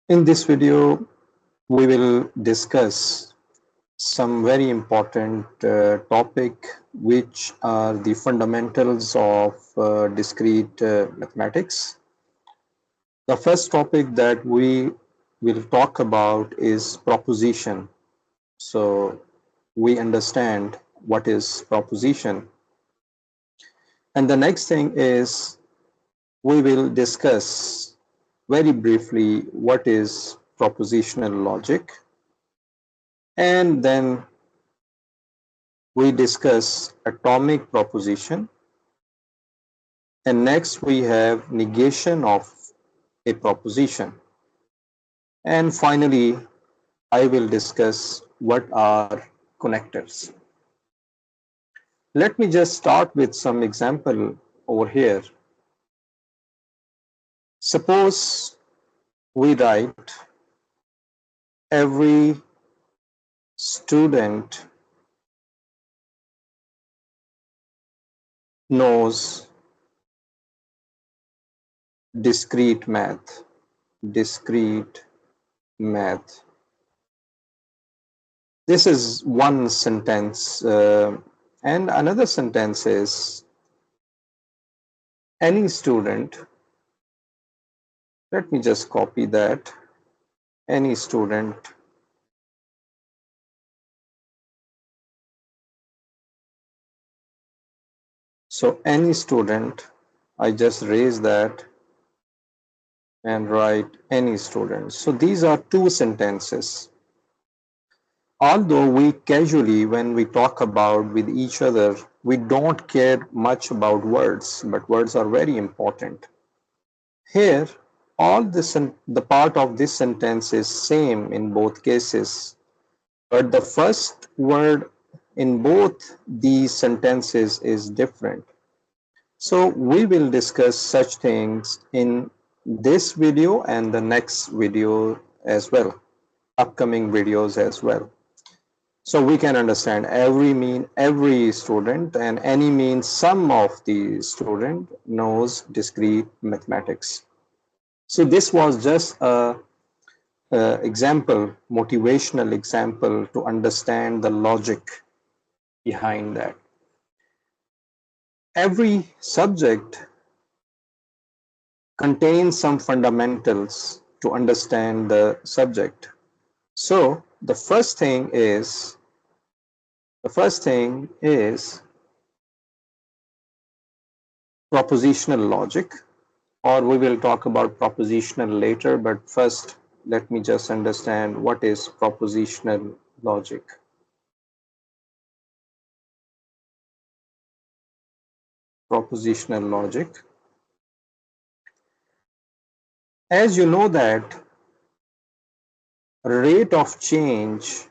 In this video, we will discuss some very important topic, which are the fundamentals of discrete mathematics. The first topic that we will talk about is proposition. So we understand what is proposition. And the next thing is we will discuss very briefly what is propositional logic. And then we discuss atomic proposition, and next we have negation of a proposition, and finally I will discuss what are connectors. Let me just start with some example over here. Suppose we write every student knows discrete math. Discrete math. This is one sentence, and another sentence is any student. Let me just copy that. Any student so any student, I just raise that and write any student. So these are two sentences. Although we casually, when we talk about with each other, we don't care much about words, but words are very important. Here, all this, the part of this sentence is same in both cases, but the first word in both these sentences is different. So we will discuss such things in this video and the next video as well, upcoming videos as well. So we can understand every mean every student, and any means some of the student knows discrete mathematics. So this was just a example, motivational example to understand the logic behind that. Every subject contains some fundamentals to understand the subject. So the first thing is propositional logic, or we will talk about propositional later, but first let me just understand what is propositional logic. Propositional logic. As you know that rate of change,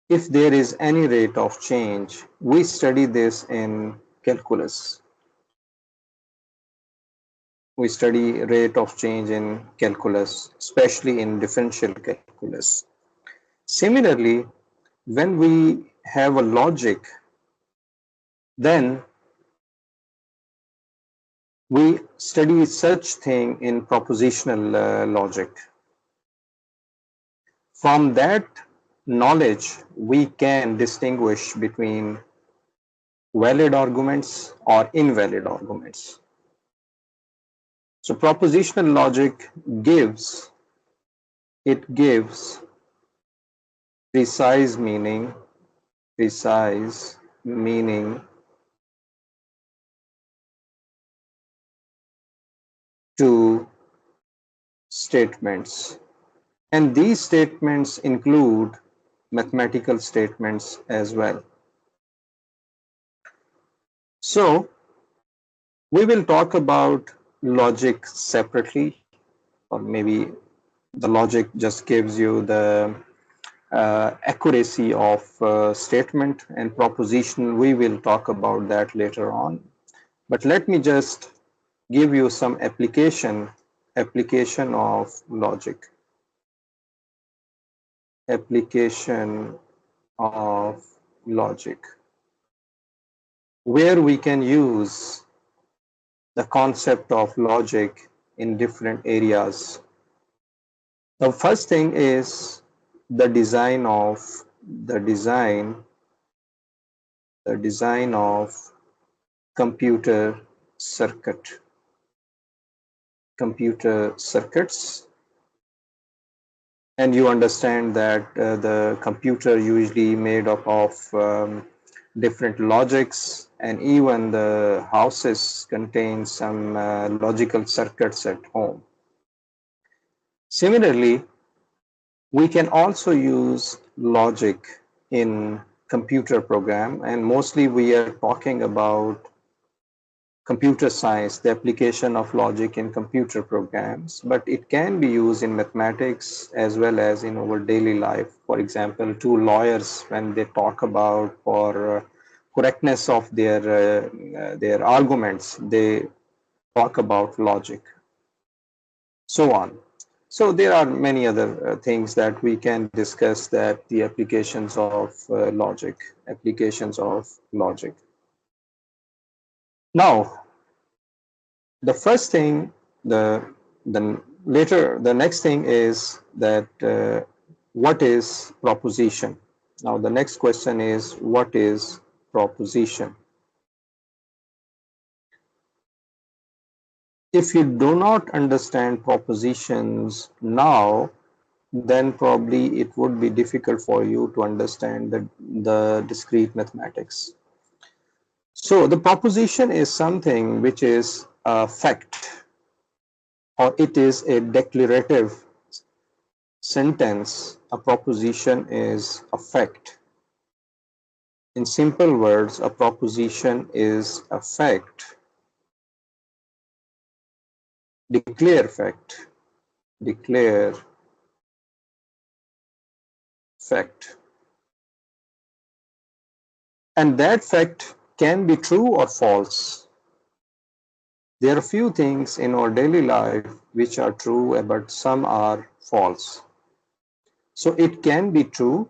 if there is any rate of change, we study this in calculus. We study rate of change in calculus, especially in differential calculus. Similarly, when we have a logic, then we study such thing in propositional logic. From that knowledge, we can distinguish between valid arguments or invalid arguments. So propositional logic gives precise meaning to statements, and these statements include mathematical statements as well. So we will talk about logic separately, or maybe the logic just gives you the accuracy of statement, and proposition, we will talk about that later on. But let me just give you some application of logic. Application of logic, where we can use the concept of logic in different areas. The first thing is the design of the design the design of computer circuit computer circuits. And you understand that the computer usually made up of different logics, and even the houses contain some logical circuits at home. Similarly, we can also use logic in computer program, and mostly we are talking about computer science, the application of logic in computer programs, but it can be used in mathematics as well as in our daily life. For example, two lawyers, when they talk about for correctness of their arguments, they talk about logic, so on. So there are many other things that we can discuss, that the applications of logic. Now, the first thing, the next thing is that what is proposition? Now, the next question is, what is proposition? If you do not understand propositions now, then probably it would be difficult for you to understand the discrete mathematics. So the proposition is something which is a fact, or it is a declarative sentence. A proposition is a fact. In simple words, a proposition is a fact, declare fact, declare fact. And that fact can be true or false. There are few things in our daily life which are true, but some are false. So it can be true,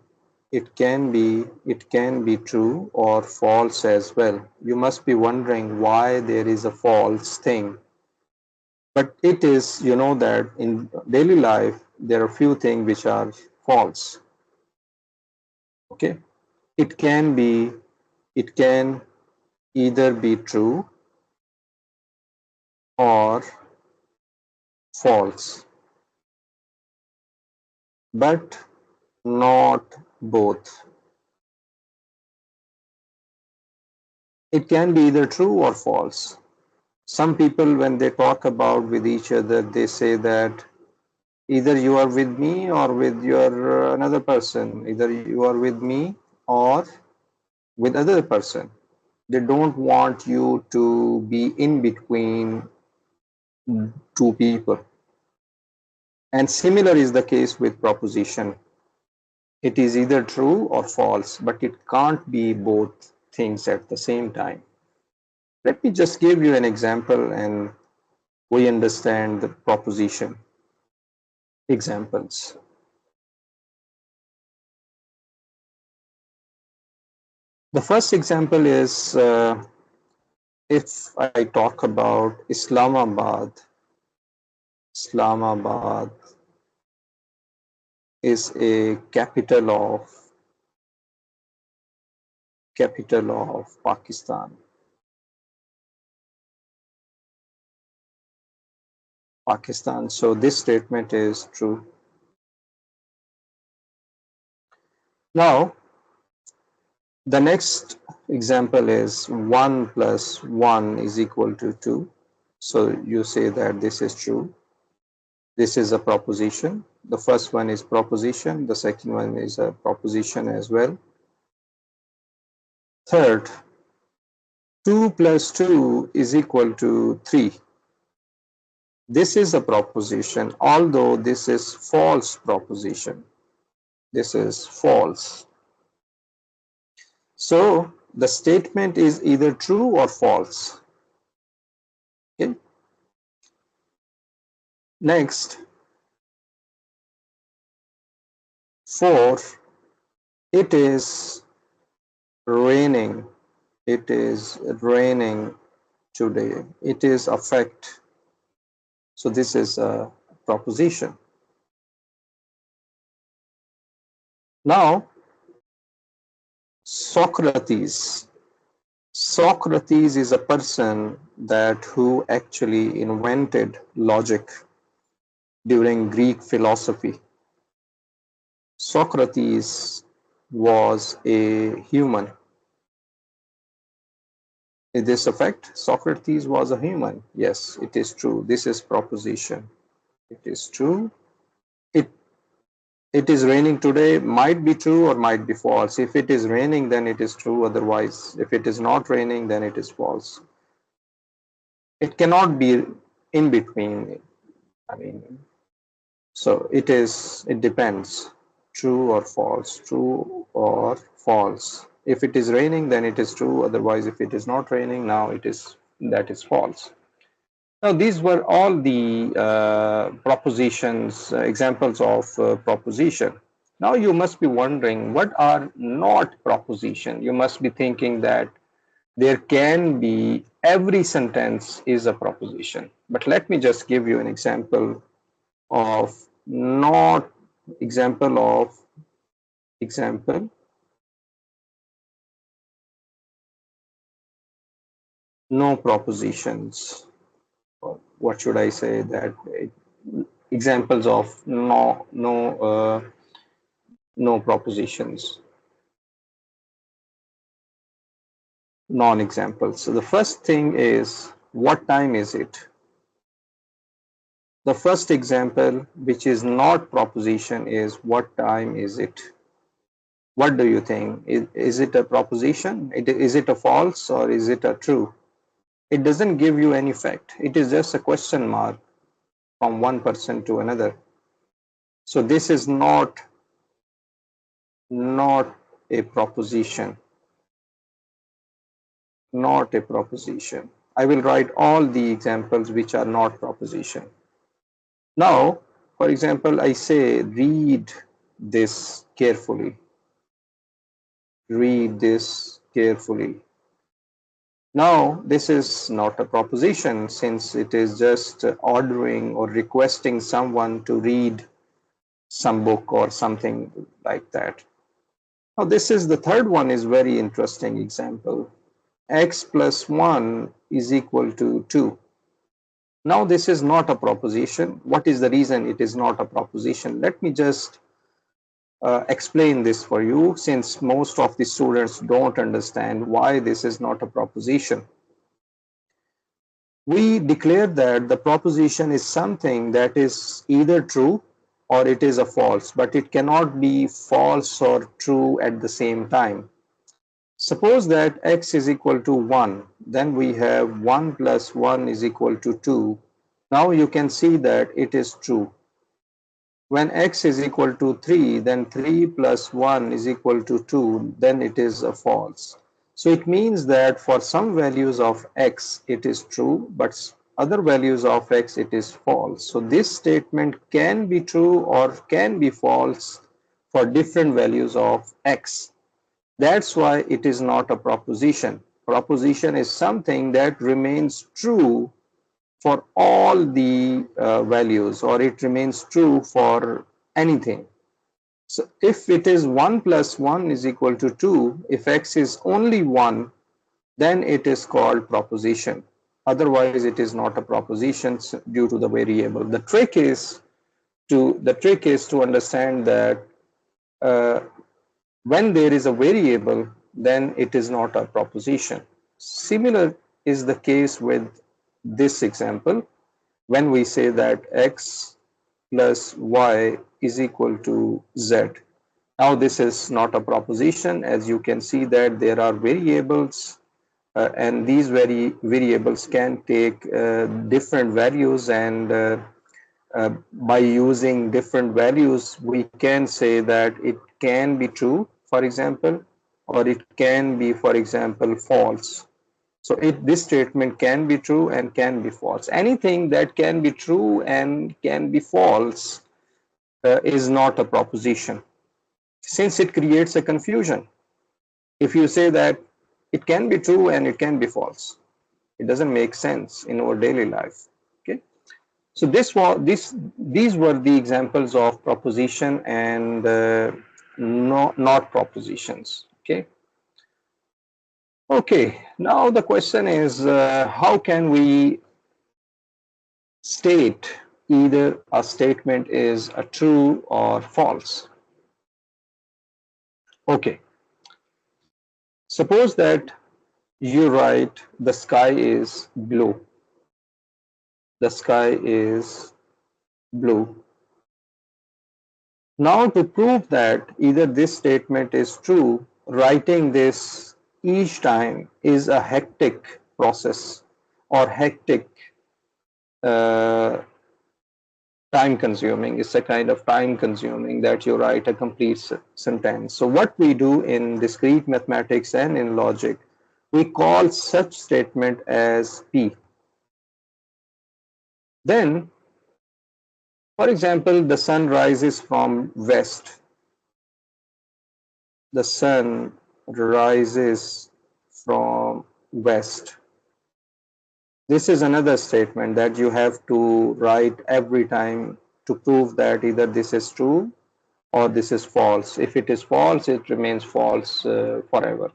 it can be true or false as well. You must be wondering why there is a false thing. But it is, you know, that in daily life there are few things which are false. Okay, it can be, it can either be true or false, but not both. It can be either true or false. Some people, when they talk about with each other, they say that either you are with me or with your another person, either you are with me or with other person. They don't want you to be in between two people. And similar is the case with proposition. It is either true or false, but it can't be both things at the same time. Let me just give you an example and we understand the proposition. Examples. The first example is if I talk about Islamabad. Islamabad is a capital of Pakistan. Pakistan. So this statement is true. Now, the next example is 1 plus 1 is equal to 2. So you say that this is true. This is a proposition. The first one is proposition. The second one is a proposition as well. Third, 2 plus 2 is equal to 3. This is a proposition, although this is false proposition. This is false. So the statement is either true or false. Okay. Next, 4, it is raining. It is raining today. It is a fact. So this is a proposition. Now, Socrates. Socrates is a person that who actually invented logic during Greek philosophy. Socrates was a human. Is this a fact? Socrates was a human. Yes, it is true. This is proposition. It is true. It it is raining today might be true or might be false. If it is raining, then it is true. Otherwise, if it is not raining, then it is false. It cannot be in between. I mean, so it depends. True or false, true or false. If it is raining, then it is true. Otherwise, if it is not raining, now that is false. Now, these were all the propositions, examples of proposition. Now, you must be wondering what are not proposition. You must be thinking that there can be every sentence is a proposition. But let me just give you an example of not example of example no propositions. Or what should I say that examples of no propositions, non-examples. So the first thing is, what time is it? The first example, which is not proposition, is what time is it? What do you think? Is it a proposition? Is it a false or is it a true? It doesn't give you any fact. It is just a question mark from one person to another. So this is not a proposition. Not a proposition. I will write all the examples which are not proposition. Now, for example, I say read this carefully. Read this carefully. Now, this is not a proposition since it is just ordering or requesting someone to read some book or something like that. Now, this is the third one is very interesting example. X plus 1 is equal to 2. Now, this is not a proposition. What is the reason it is not a proposition? Let me just explain this for you since most of the students don't understand why this is not a proposition. We declare that the proposition is something that is either true or it is a false, but it cannot be false or true at the same time. Suppose that x is equal to 1, then we have 1 plus 1 is equal to 2. Now you can see that it is true. When x is equal to 3, then 3 plus 1 is equal to 2, then it is a false. So it means that for some values of x it is true, but other values of x it is false. So this statement can be true or can be false for different values of x. That's why it is not a proposition. Proposition is something that remains true for all the values, or it remains true for anything. So if it is 1 plus 1 is equal to 2, if x is only 1, then it is called proposition. Otherwise, it is not a proposition due to the variable. The trick is to understand that uh, when there is a variable, then it is not a proposition. Similar is the case with this example when we say that x plus y is equal to z. Now this is not a proposition, as you can see that there are variables and these variables can take different values, and by using different values we can say that it can be true, for example, or it can be, for example, false. So this statement can be true and can be false. Anything that can be true and can be false is not a proposition, since it creates a confusion. If you say that it can be true and it can be false, it doesn't make sense in our daily life. Okay. So these were the examples of proposition and not propositions. Okay. Okay. Now the question is, how can we state either a statement is a true or false? Okay. Suppose that you write the sky is blue. The sky is blue. Now, to prove that either this statement is true, writing this each time is a hectic process or hectic uh, time consuming. It's a kind of time consuming that you write a complete sentence. So, what we do in discrete mathematics and in logic, we call such statement as P. Then, for example, the sun rises from west. The sun rises from west. This is another statement that you have to write every time to prove that either this is true or this is false. If it is false, it remains false forever.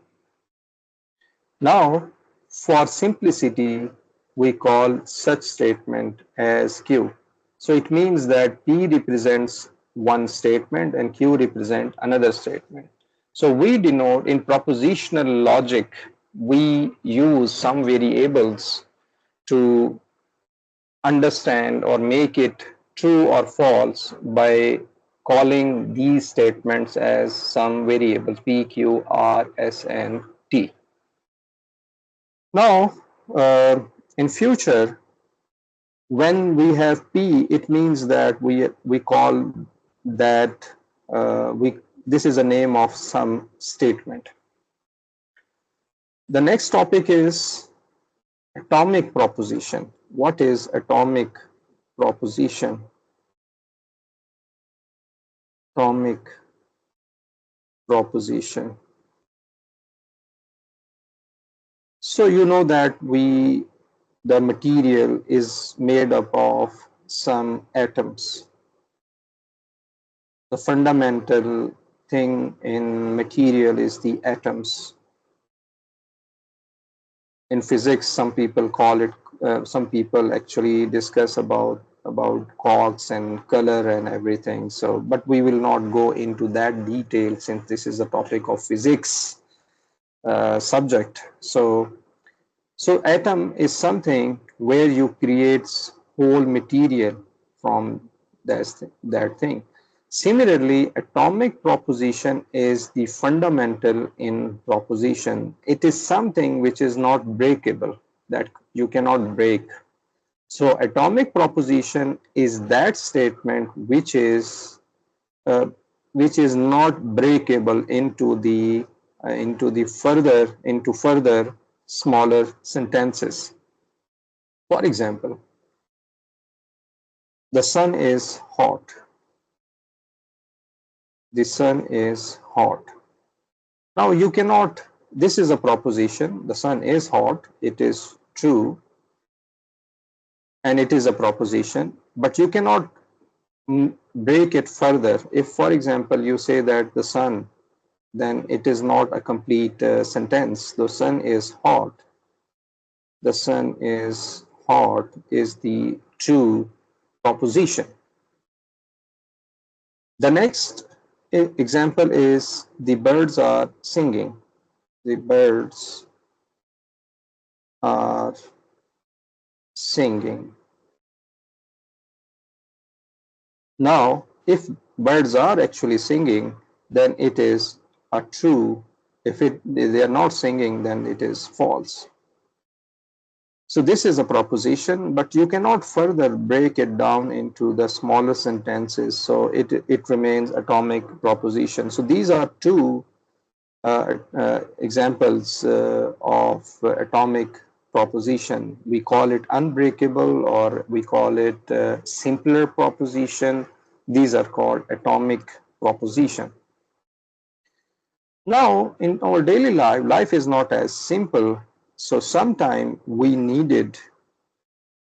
Now, for simplicity, we call such statement as Q. So it means that P represents one statement and Q represent another statement. So we denote in propositional logic, we use some variables to understand or make it true or false by calling these statements as some variables P, Q, R, S, and T. Now, in future, when we have P, it means that we call that we this is a name of some statement. The next topic is atomic proposition. What is atomic proposition? Atomic proposition. So you know that the material is made up of some atoms. The fundamental thing in material is the atoms. In physics, some people call it, some people actually discuss about quarks and color and everything. So, but we will not go into that detail since this is a topic of physics subject. So atom is something where you create whole material from that thing. Similarly, atomic proposition is the fundamental in proposition. It is something which is not breakable, that you cannot break. So atomic proposition is that statement uh, which is not breakable into further smaller sentences. For example, the sun is hot. The sun is hot. Now you cannot, this is a proposition, the sun is hot, it is true, and it is a proposition, but you cannot break it further. If, for example, you say that the sun, then it is not a complete sentence. The sun is hot. The sun is hot is the true proposition. The next example is the birds are singing. The birds are singing. Now, if birds are actually singing, then it is a true. If they are not singing, then it is false. So this is a proposition, but you cannot further break it down into the smaller sentences. So it remains atomic proposition. So these are two examples of atomic proposition. We call it unbreakable, or we call it simpler proposition. These are called atomic proposition. Now, in our daily life, life is not as simple. So sometimes we needed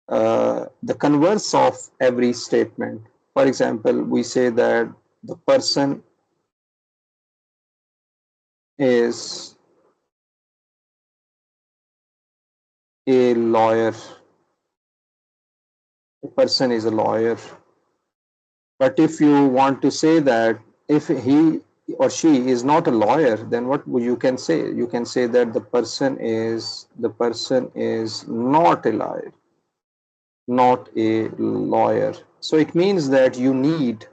the converse of every statement. For example, we say that the person is a lawyer. The person is a lawyer. But if you want to say that if he or she is not a lawyer, then what you can say? You can say that the person is not a lawyer, not a lawyer. So it means that you need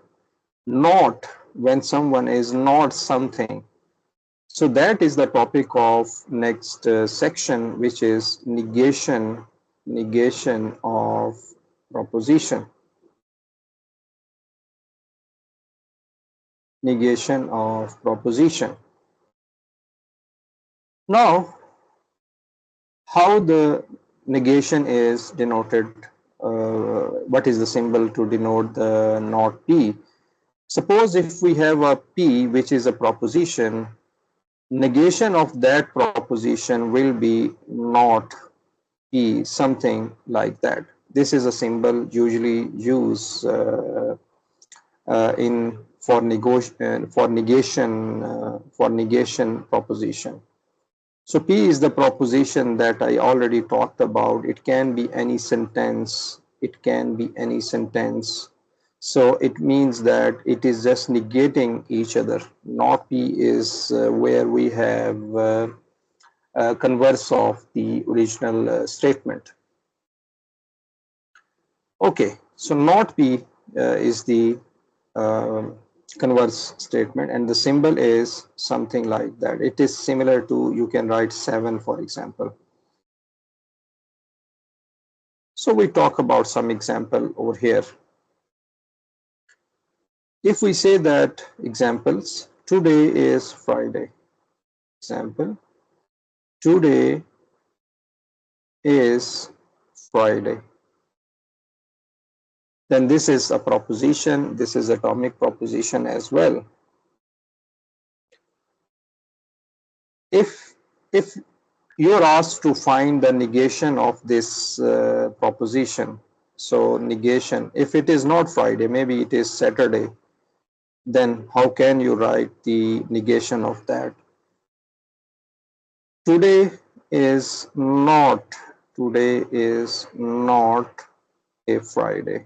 not when someone is not something. So that is the topic of next section, which is negation of proposition, negation of proposition. Now, how the negation is denoted, what is the symbol to denote the not P? Suppose if we have a P which is a proposition, negation of that proposition will be not P, something like that. This is a symbol usually used in for negation proposition. So P is the proposition that I already talked about. It can be any sentence. It can be any sentence. So it means that it is just negating each other. Not P is where we have converse of the original statement. Okay, so not P is the um converse statement, and the symbol is something like that. It is similar to, you can write 7, for example. So we talk about some example over here. If we say that examples, today is Friday. Example, today is Friday. Then this is a proposition. This is atomic proposition as well. If you're asked to find the negation of this proposition, so negation, if it is not Friday, maybe it is Saturday, then how can you write the negation of that? Today is not, today is not a Friday.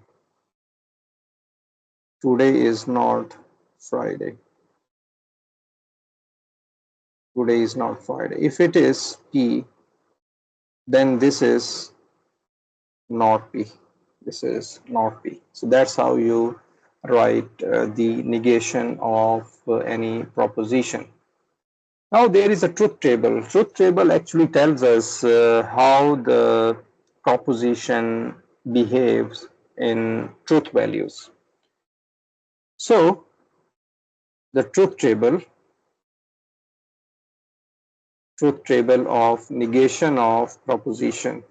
Today is not Friday. Today is not Friday. If it is P, then this is not P. This is not P. So that's how you write the negation of any proposition. Now there is a truth table. Truth table actually tells us how the proposition behaves in truth values. So the truth table of negation of proposition.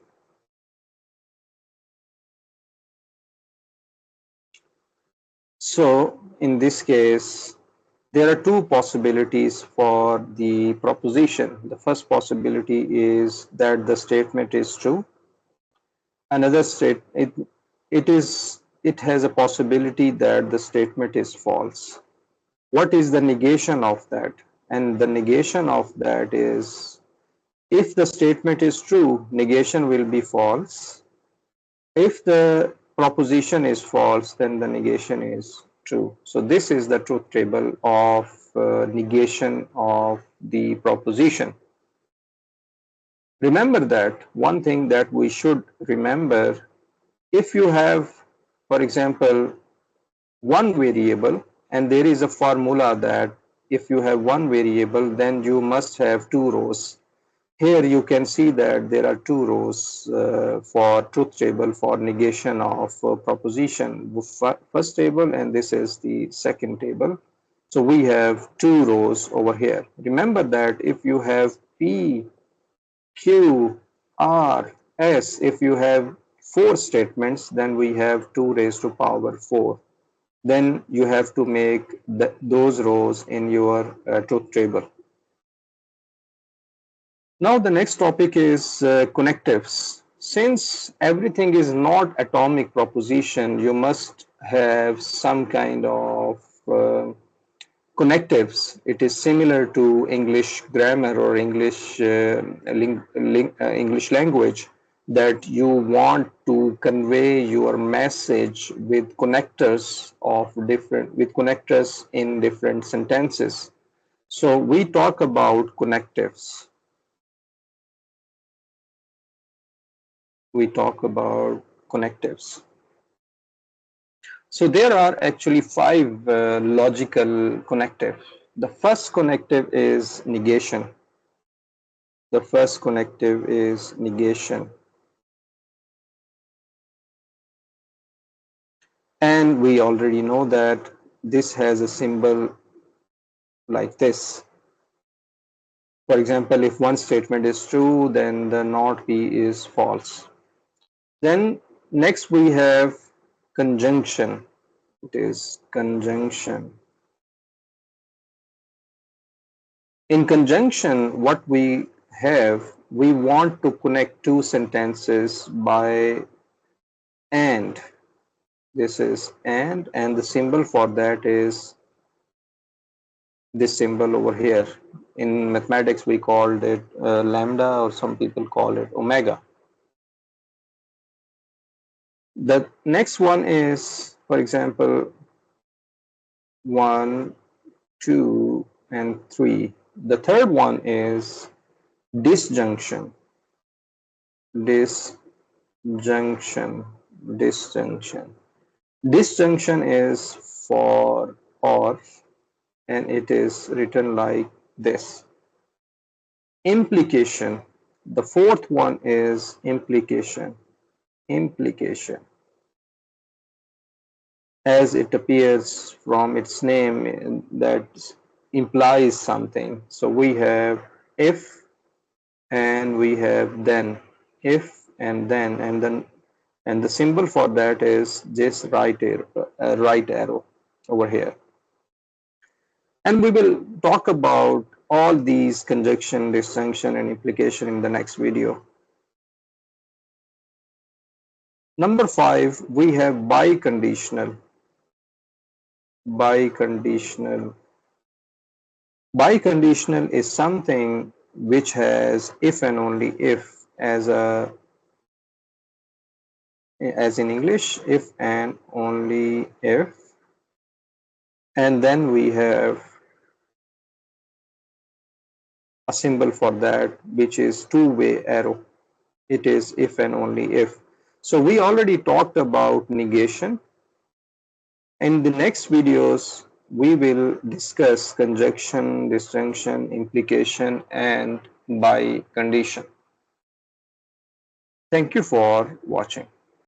So in this case, there are two possibilities for the proposition. The first possibility is that the statement is true. Another it has a possibility that the statement is false. What is the negation of that? And the negation of that is, if the statement is true, negation will be false. If the proposition is false, then the negation is true. So this is the truth table of negation of the proposition. Remember that one thing that we should remember, if you have, for example, one variable, and there is a formula that if you have one variable, then you must have two rows. Here you can see that there are two rows for truth table for negation of proposition. First table, and this is the second table. So we have two rows over here. Remember that if you have P, Q, R, S, if you have four statements, then we have 2 raised to power 4. Then you have to make those rows in your truth table. Now the next topic is connectives. Since everything is not atomic proposition, you must have some kind of connectives. It is similar to English grammar or English language, that you want to convey your message with connectors in different sentences. So we talk about connectives. We talk about connectives. So there are actually five logical connectives. The first connective is negation. The first connective is negation. And we already know that this has a symbol like this. For example, if one statement is true, then the not P is false. Then next we have conjunction. It is conjunction. In conjunction, what we have, we want to connect two sentences by and. This is and the symbol for that is this symbol over here. In mathematics, we called it lambda, or some people call it omega. The next one is, for example, 1, 2, and 3. The third one is disjunction. Disjunction. Disjunction. Disjunction is for or, and it is written like this. Implication. The fourth one is implication. Implication. As it appears from its name, that implies something. So we have if and we have then. If and then, and the symbol for that is this right arrow over here. And we will talk about all these conjunction, disjunction, and implication in the next video. Number 5, we have biconditional. Biconditional. Biconditional is something which has if and only if as in English, if and only if, and then we have a symbol for that which is two-way arrow. It is if and only if. So we already talked about negation. In the next videos, we will discuss conjunction, disjunction, implication, and bicondition. Thank you for watching.